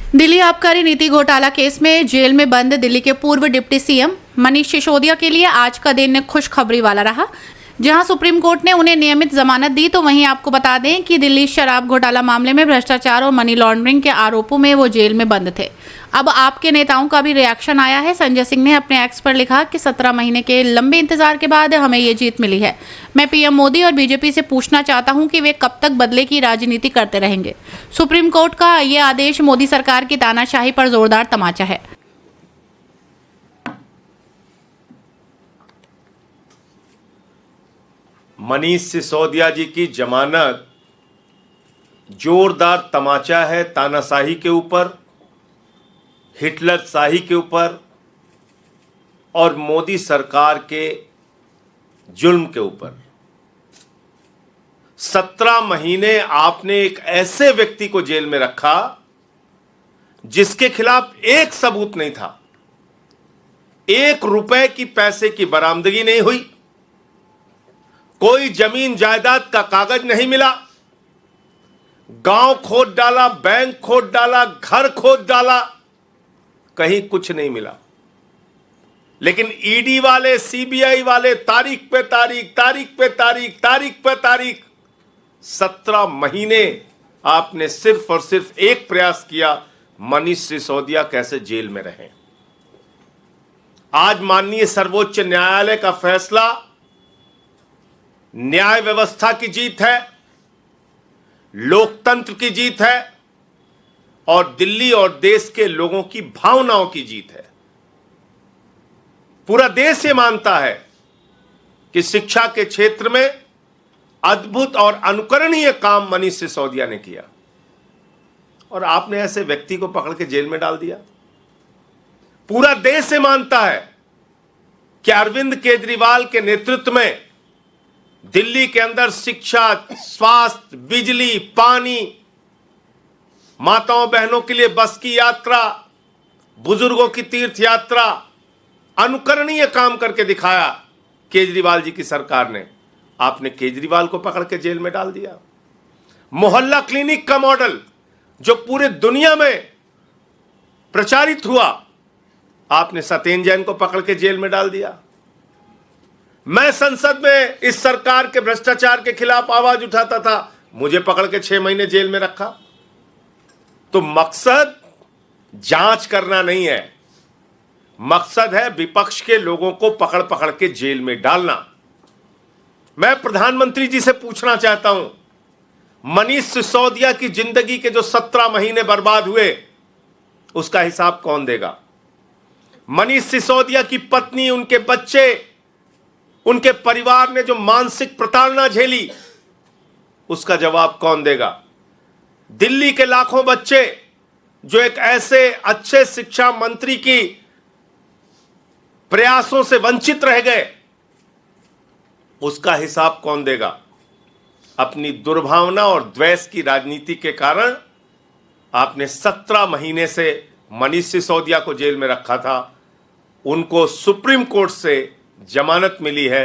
दिल्ली आबकारी नीति घोटाला केस में जेल में बंद दिल्ली के पूर्व डिप्टी सीएम मनीष सिसोदिया के लिए आज का दिन खुशखबरी वाला रहा। जहां सुप्रीम कोर्ट ने उन्हें नियमित जमानत दी, तो वहीं आपको बता दें कि दिल्ली शराब घोटाला मामले में भ्रष्टाचार और मनी लॉन्ड्रिंग के आरोपों में वो जेल में बंद थे। अब आपके नेताओं का भी रिएक्शन आया है। संजय सिंह ने अपने एक्स पर लिखा कि 17 महीने के लंबे इंतजार के बाद हमें ये जीत मिली है। मैं पीएम मोदी और बीजेपी से पूछना चाहता हूं कि वे कब तक बदले की राजनीति करते रहेंगे। सुप्रीम कोर्ट का ये आदेश मोदी सरकार की तानाशाही पर जोरदार तमाचा है। मनीष सिसोदिया जी की जमानत जोरदार तमाचा है तानाशाही के ऊपर, हिटलर शाही के ऊपर और मोदी सरकार के जुल्म के ऊपर। 17 महीने आपने एक ऐसे व्यक्ति को जेल में रखा जिसके खिलाफ एक सबूत नहीं था, 1 रुपए की पैसे की बरामदगी नहीं हुई, कोई जमीन जायदाद का कागज नहीं मिला, गांव खोद डाला, बैंक खोद डाला, घर खोद डाला, कहीं कुछ नहीं मिला। लेकिन ईडी वाले, सीबीआई वाले तारीख पे तारीख, तारीख पे तारीख, तारीख पे तारीख, 17 महीने आपने सिर्फ और सिर्फ एक प्रयास किया, मनीष सिसोदिया कैसे जेल में रहें। आज माननीय सर्वोच्च न्यायालय का फैसला न्याय व्यवस्था की जीत है, लोकतंत्र की जीत है और दिल्ली और देश के लोगों की भावनाओं की जीत है। पूरा देश ये मानता है कि शिक्षा के क्षेत्र में अद्भुत और अनुकरणीय काम मनीष सिसोदिया ने किया और आपने ऐसे व्यक्ति को पकड़ के जेल में डाल दिया। पूरा देश ये मानता है कि अरविंद केजरीवाल के नेतृत्व में दिल्ली के अंदर शिक्षा, स्वास्थ्य, बिजली, पानी, माताओं बहनों के लिए बस की यात्रा, बुजुर्गों की तीर्थ यात्रा, अनुकरणीय काम करके दिखाया केजरीवाल जी की सरकार ने। आपने केजरीवाल को पकड़ के जेल में डाल दिया। मोहल्ला क्लिनिक का मॉडल जो पूरे दुनिया में प्रचारित हुआ, आपने सत्येंद्र जैन को पकड़ के जेल में डाल दिया। मैं संसद में इस सरकार के भ्रष्टाचार के खिलाफ आवाज उठाता था, मुझे पकड़ के 6 महीने जेल में रखा। तो मकसद जांच करना नहीं है, मकसद है विपक्ष के लोगों को पकड़ पकड़ के जेल में डालना। मैं प्रधानमंत्री जी से पूछना चाहता हूं, मनीष सिसोदिया की जिंदगी के जो 17 महीने बर्बाद हुए, उसका हिसाब कौन देगा? मनीष सिसोदिया की पत्नी, उनके बच्चे, उनके परिवार ने जो मानसिक प्रताड़ना झेली, उसका जवाब कौन देगा? दिल्ली के लाखों बच्चे जो एक ऐसे अच्छे शिक्षा मंत्री की प्रयासों से वंचित रह गए, उसका हिसाब कौन देगा? अपनी दुर्भावना और द्वेष की राजनीति के कारण आपने 17 महीने से मनीष सिसोदिया को जेल में रखा था। उनको सुप्रीम कोर्ट से जमानत मिली है।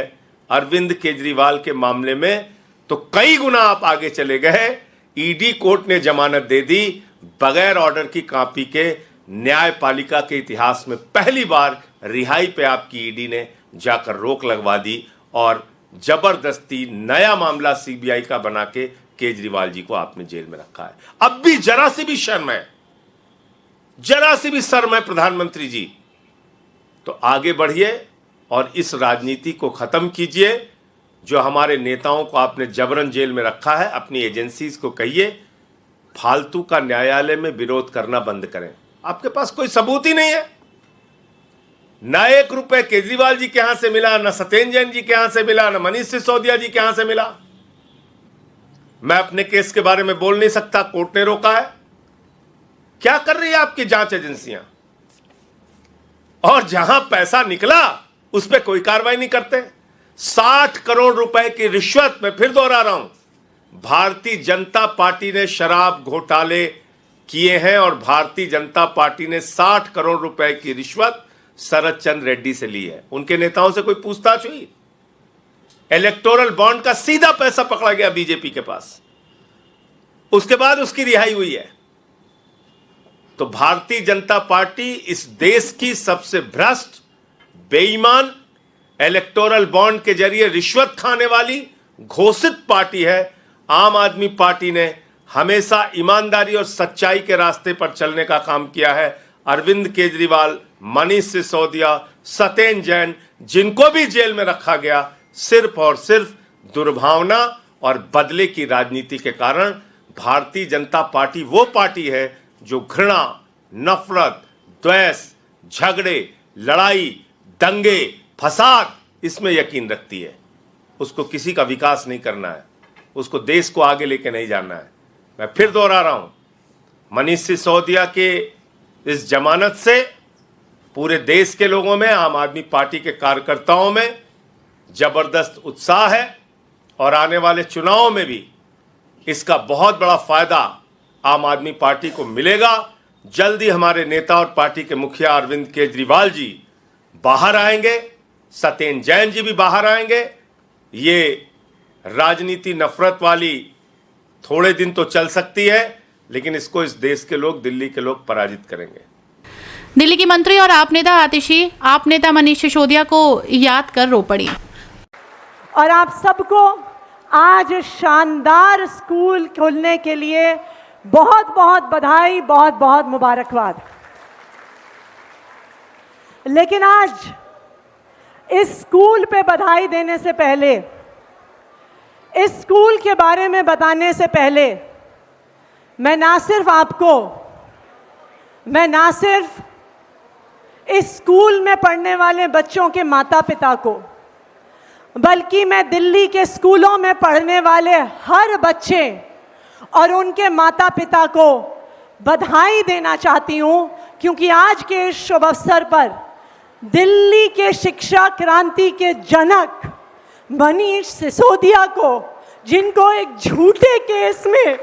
अरविंद केजरीवाल के मामले में तो कई गुना आप आगे चले गए। ईडी कोर्ट ने जमानत दे दी बगैर ऑर्डर की कॉपी के। न्यायपालिका के इतिहास में पहली बार रिहाई पे आपकी ईडी ने जाकर रोक लगवा दी और जबरदस्ती नया मामला सीबीआई का बना के केजरीवाल जी को आपने जेल में रखा है। अब भी जरा सी भी शर्म है, जरा सी भी शर्म है प्रधानमंत्री जी, तो आगे बढ़िए और इस राजनीति को खत्म कीजिए। जो हमारे नेताओं को आपने जबरन जेल में रखा है, अपनी एजेंसीज को कहिए फालतू का न्यायालय में विरोध करना बंद करें। आपके पास कोई सबूत ही नहीं है। ना 1 रुपए केजरीवाल जी के यहां से मिला, ना सत्येंद्र जैन जी के यहां से मिला, ना मनीष सिसोदिया जी के यहां से मिला। मैं अपने केस के बारे में बोल नहीं सकता, कोर्ट ने रोका है। क्या कर रही है आपकी जांच एजेंसियां? और जहां पैसा निकला उस पर कोई कार्रवाई नहीं करते। 60 करोड़ रुपए की रिश्वत, मैं फिर दोहरा रहा हूं, भारतीय जनता पार्टी ने शराब घोटाले किए हैं और भारतीय जनता पार्टी ने 60 करोड़ रुपए की रिश्वत शरद चंद्र रेड्डी से ली है। उनके नेताओं से कोई पूछताछ हुई? इलेक्टोरल बॉन्ड का सीधा पैसा पकड़ा गया बीजेपी के पास, उसके बाद उसकी रिहाई हुई है। तो भारतीय जनता पार्टी इस देश की सबसे भ्रष्ट, बेईमान, इलेक्टोरल बॉन्ड के जरिए रिश्वत खाने वाली घोषित पार्टी है। आम आदमी पार्टी ने हमेशा ईमानदारी और सच्चाई के रास्ते पर चलने का काम किया है। अरविंद केजरीवाल, मनीष सिसोदिया, सत्येंद्र जैन, जिनको भी जेल में रखा गया, सिर्फ और सिर्फ दुर्भावना और बदले की राजनीति के कारण। भारतीय जनता पार्टी वो पार्टी है जो घृणा, नफरत, द्वेष, झगड़े, लड़ाई, दंगे, फसाद, इसमें यकीन रखती है। उसको किसी का विकास नहीं करना है, उसको देश को आगे लेके नहीं जाना है। मैं फिर दोहरा रहा हूं, मनीष सिसोदिया के इस जमानत से पूरे देश के लोगों में, आम आदमी पार्टी के कार्यकर्ताओं में जबरदस्त उत्साह है और आने वाले चुनावों में भी इसका बहुत बड़ा फायदा आम आदमी पार्टी को मिलेगा। जल्दी हमारे नेता और पार्टी के मुखिया अरविंद केजरीवाल जी बाहर आएंगे, सत्येंद्र जैन जी भी बाहर आएंगे। ये राजनीति नफरत वाली थोड़े दिन तो चल सकती है, लेकिन इसको इस देश के लोग, दिल्ली के लोग पराजित करेंगे। दिल्ली की मंत्री और आप नेता आतिशी, आप नेता मनीष सिसोदिया को याद कर रो पड़ी। और आप सबको आज शानदार स्कूल खोलने के लिए बहुत बहुत बधाई, बहुत बहुत मुबारकबाद। लेकिन आज इस स्कूल पे बधाई देने से पहले, इस स्कूल के बारे में बताने से पहले, मैं ना सिर्फ इस स्कूल में पढ़ने वाले बच्चों के माता पिता को, बल्कि मैं दिल्ली के स्कूलों में पढ़ने वाले हर बच्चे और उनके माता पिता को बधाई देना चाहती हूं, क्योंकि आज के इस शुभ अवसर पर दिल्ली के शिक्षा क्रांति के जनक मनीष सिसोदिया को, जिनको एक झूठे केस में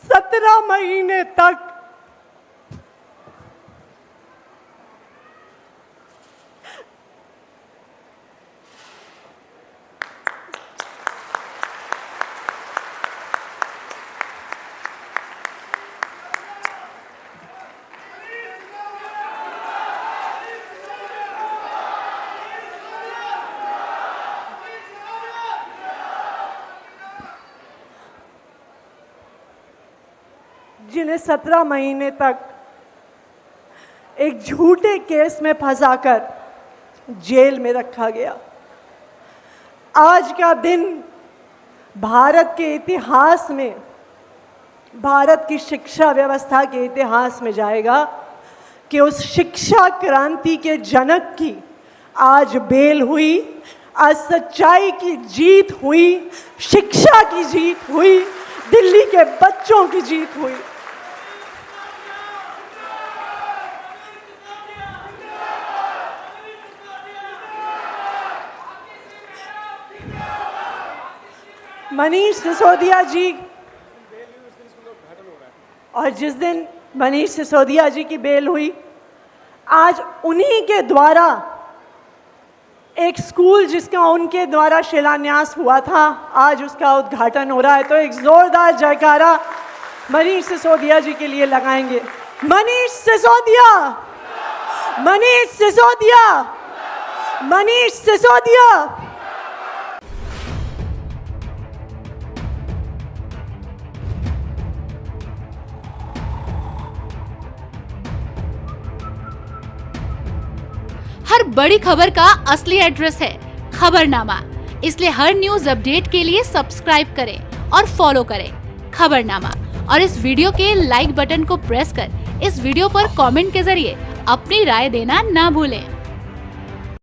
17 महीने तक जिन्हें 17 महीने तक एक झूठे केस में फंसाकर जेल में रखा गया। आज का दिन भारत के इतिहास में, भारत की शिक्षा व्यवस्था के इतिहास में जाएगा कि उस शिक्षा क्रांति के जनक की आज बेल हुई, आज सच्चाई की जीत हुई, शिक्षा की जीत हुई, दिल्ली के बच्चों की जीत हुई। मनीष सिसोदिया जी, और जिस दिन मनीष सिसोदिया जी की बेल हुई, आज उन्हीं के द्वारा एक स्कूल जिसका उनके द्वारा शिलान्यास हुआ था, आज उसका उद्घाटन हो रहा है। तो एक जोरदार जयकारा मनीष सिसोदिया जी के लिए लगाएंगे। मनीष सिसोदिया, मनीष सिसोदिया, मनीष सिसोदिया। हर बड़ी खबर का असली एड्रेस है खबरनामा, इसलिए हर न्यूज अपडेट के लिए सब्सक्राइब करें और फॉलो करें खबरनामा। और इस वीडियो के लाइक बटन को प्रेस कर इस वीडियो पर कमेंट के जरिए अपनी राय देना ना भूलें।